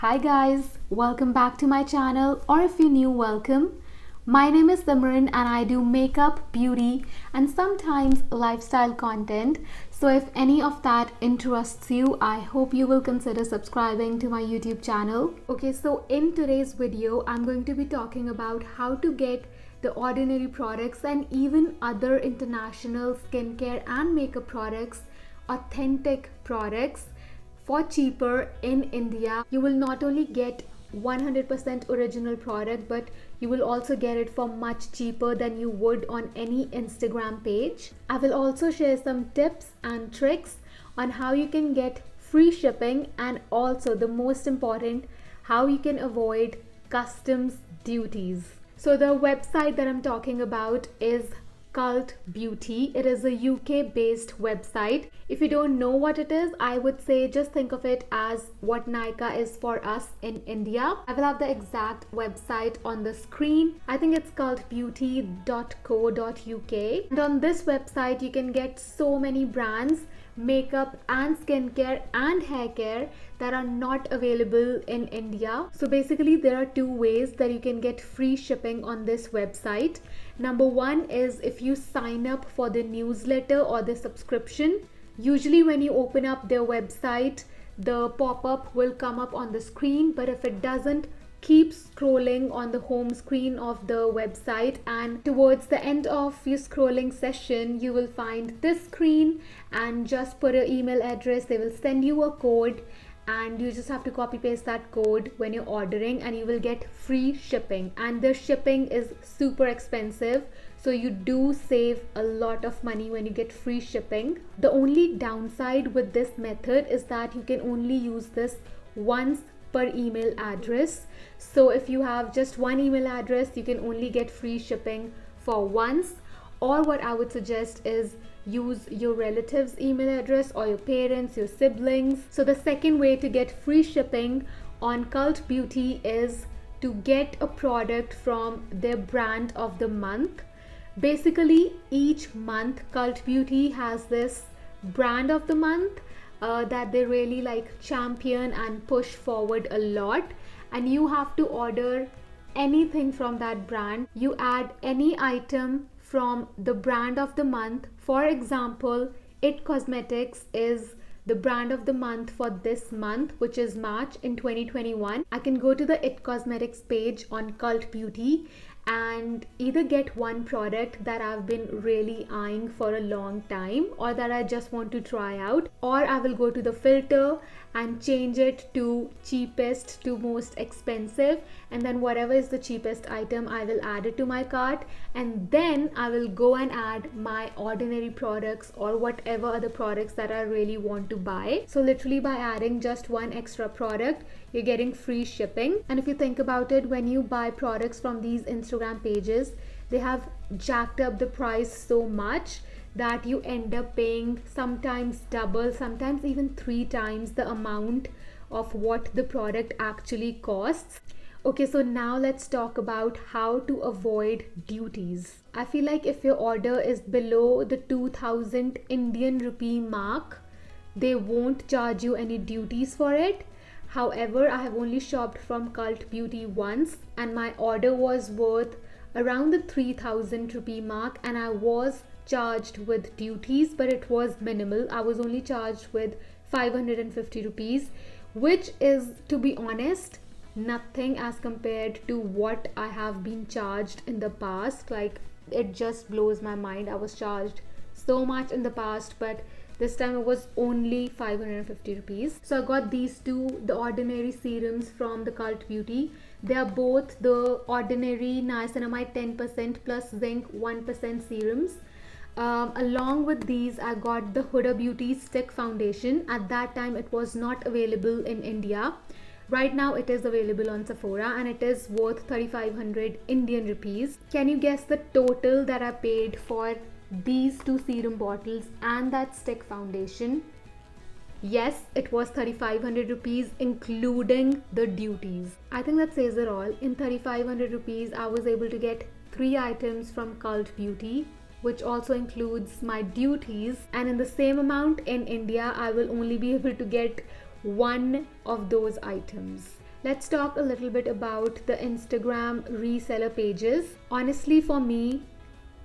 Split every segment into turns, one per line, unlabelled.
Hi guys, welcome back to my channel, or if you're new, welcome. My name is Simran and I do makeup, beauty and sometimes lifestyle content. So if any of that interests you, I hope you will consider subscribing to my YouTube channel. Okay, so in today's video, I'm going to be talking about how to get the ordinary products and even other international skincare and makeup products, authentic products for cheaper in India. You will not only get 100% original product, but you will also get it for much cheaper than you would on any Instagram page. I will also share some tips and tricks on how you can get free shipping, and also the most important, how you can avoid customs duties. So the website that I'm talking about is Cult Beauty. It is a UK based website. If you don't know what it is, I would say just think of it as what Nykaa is for us in India. I will have the exact website on the screen. I think it's cultbeauty.co.uk. And on this website, you can get so many brands, makeup and skincare and hair care that are not available in India. So basically there are two ways that you can get free shipping on this website. Number one is if you sign up for the newsletter or the subscription. Usually when you open up their website, the pop-up will come up on the screen, but if it doesn't, keep scrolling on the home screen of the website, and towards the end of your scrolling session you will find this screen, and just put your email address. They will send you a code and you just have to copy paste that code when you're ordering, and you will get free shipping. And the shipping is super expensive, so you do save a lot of money when you get free shipping. The only downside with this method is that you can only use this once per email address. So if you have just one email address, you can only get free shipping for once. Or what I would suggest is use your relatives' email address or your parents, your siblings. So the second way to get free shipping on Cult Beauty is to get a product from their brand of the month. Basically each month Cult Beauty has this brand of the month that they really champion and push forward a lot, and you have to order anything from that brand. You add any item from the brand of the month. For example, It Cosmetics is the brand of the month for this month, which is March in 2021. I can go to the It Cosmetics page on Cult Beauty and either get one product that I've been really eyeing for a long time or that I just want to try out, or I will go to the filter and change it to cheapest to most expensive, and then whatever is the cheapest item I will add it to my cart, and then I will go and add my ordinary products or whatever other products that I really want to buy. So literally by adding just one extra product, you're getting free shipping. And if you think about it, when you buy products from these Instagram pages, they have jacked up the price so much that you end up paying sometimes double, sometimes even 3 times the amount of what the product actually costs. Okay, so now let's talk about how to avoid duties. I feel like if your order is below the 2000 Indian rupee mark, they won't charge you any duties for it. However, I have only shopped from Cult Beauty once and my order was worth around the 3000 rupee mark, and I was charged with duties, but it was minimal. I was only charged with 550 rupees, which is, to be honest, nothing as compared to what I have been charged in the past. It just blows my mind. I was charged so much in the past, but this time it was only 550 rupees. So I got these two, the ordinary serums from the Cult Beauty. They are both the ordinary niacinamide 10% plus zinc 1% serums. Along with these, I got the Huda Beauty stick foundation. At that time it was not available in India. Right now it is available on Sephora and it is worth 3500 Indian rupees. Can you guess the total that I paid for these two serum bottles and that stick foundation? Yes, it was 3500 rupees including the duties. I think that says it all. In 3500 rupees I was able to get 3 items from Cult Beauty, which also includes my duties, and in the same amount in India I will only be able to get one of those items. Let's talk a little bit about the Instagram reseller pages. Honestly, for me,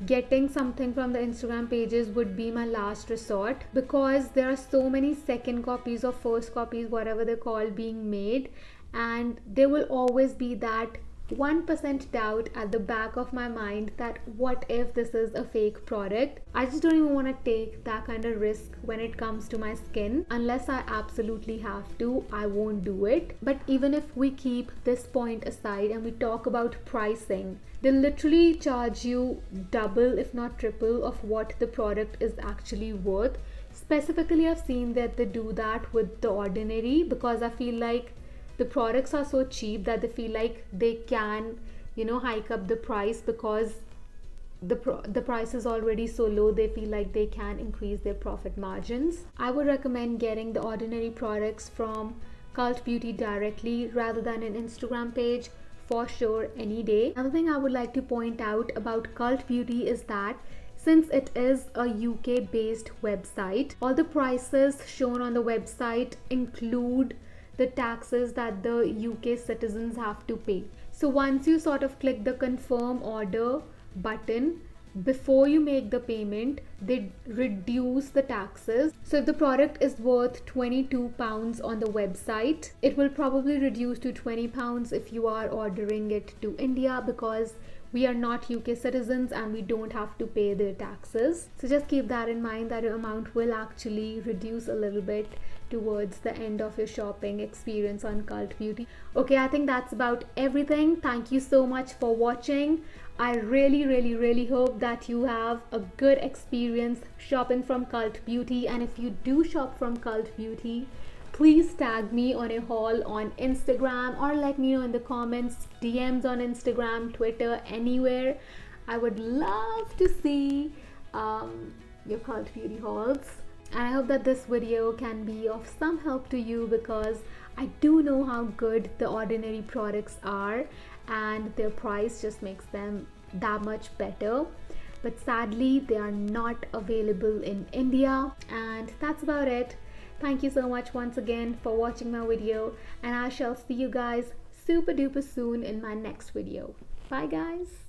getting something from the Instagram pages would be my last resort, because there are so many second copies or first copies, whatever they're called, being made, and there will always be that 1% doubt at the back of my mind that what if this is a fake product. I just don't even want to take that kind of risk when it comes to my skin. Unless I absolutely have to, I won't do it. But even if we keep this point aside and we talk about pricing, they literally charge you double if not triple of what the product is actually worth. Specifically, I've seen that they do that with The Ordinary, because I feel like the products are so cheap that they feel like they can, hike up the price, because the price is already so low. They feel like they can increase their profit margins. I would recommend getting The Ordinary products from Cult Beauty directly rather than an Instagram page, for sure, any day. Another thing I would like to point out about Cult Beauty is that since it is a UK based website, all the prices shown on the website include the taxes that the UK citizens have to pay. So once you sort of click the confirm order button, before you make the payment, they reduce the taxes. So if the product is worth £22 on the website, it will probably reduce to £20 if you are ordering it to India, because we are not UK citizens and we don't have to pay their taxes. So just keep that in mind, that your amount will actually reduce a little bit towards the end of your shopping experience on Cult Beauty. Okay, I think that's about everything. Thank you so much for watching. I really hope that you have a good experience shopping from Cult Beauty, and if you do shop from Cult Beauty, please tag me on a haul on Instagram, or let me know in the comments, DMs on Instagram, Twitter, anywhere. I would love to see your Cult Beauty hauls. And I hope that this video can be of some help to you, because I do know how good The Ordinary products are and their price just makes them that much better. But sadly, they are not available in India. And that's about it. Thank you so much once again for watching my video, and I shall see you guys super duper soon in my next video. Bye guys.